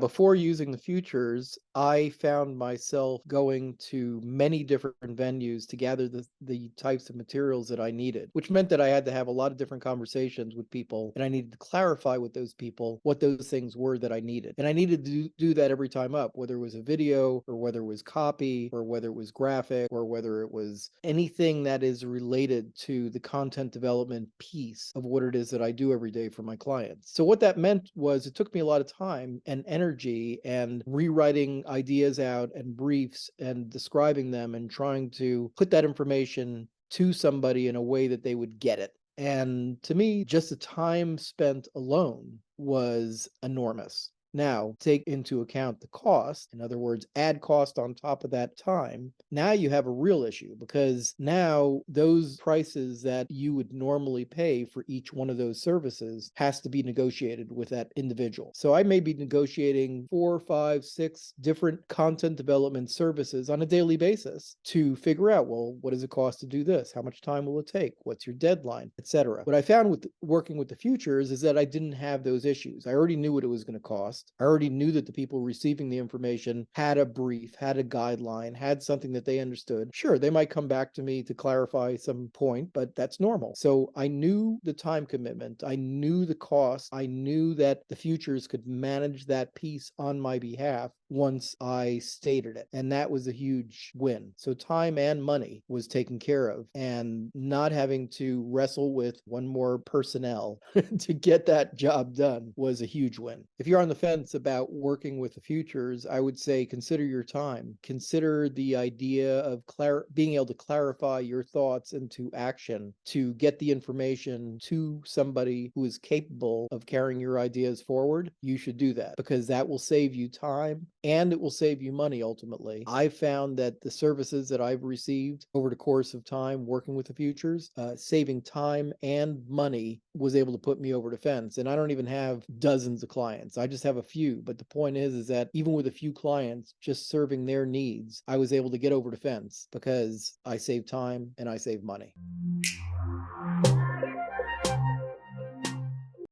before using the futures, I found myself going to many different venues to gather the types of materials that I needed, which meant that I had to have a lot of different conversations with people, and I needed to clarify with those people what those things were that I needed. And I needed to do that every time up, whether it was a video or whether it was copy or whether it was graphic or whether it was anything that is related to the content development piece of what it is that I do every day for my clients. So what that meant was it took me a lot of time and energy and rewriting ideas out and briefs and describing them and trying to put that information to somebody in a way that they would get it. And to me, just the time spent alone was enormous. Now, take into account the cost, in other words, add cost on top of that time. Now you have a real issue because now those prices that you would normally pay for each one of those services has to be negotiated with that individual. So I may be negotiating 4, 5, 6 different content development services on a daily basis to figure out, well, what does it cost to do this? How much time will it take? What's your deadline, etc. What I found with working with the futures is that I didn't have those issues. I already knew what it was going to cost. I already knew that the people receiving the information had a brief, had a guideline, had something that they understood. Sure, they might come back to me to clarify some point, but that's normal. So I knew the time commitment. I knew the cost. I knew that the futures could manage that piece on my behalf once I stated it. And that was a huge win. So time and money was taken care of, and not having to wrestle with one more personnel to get that job done was a huge win. If you're on the fence about working with the futures, I would say consider your time. Consider the idea of being able to clarify your thoughts into action to get the information to somebody who is capable of carrying your ideas forward. You should do that because that will save you time and it will save you money ultimately. I found that the services that I've received over the course of time working with the futures, saving time and money was able to put me over the fence. And I don't even have dozens of clients. I just have a few. But the point is that even with a few clients, just serving their needs, I was able to get over the fence because I saved time and I saved money.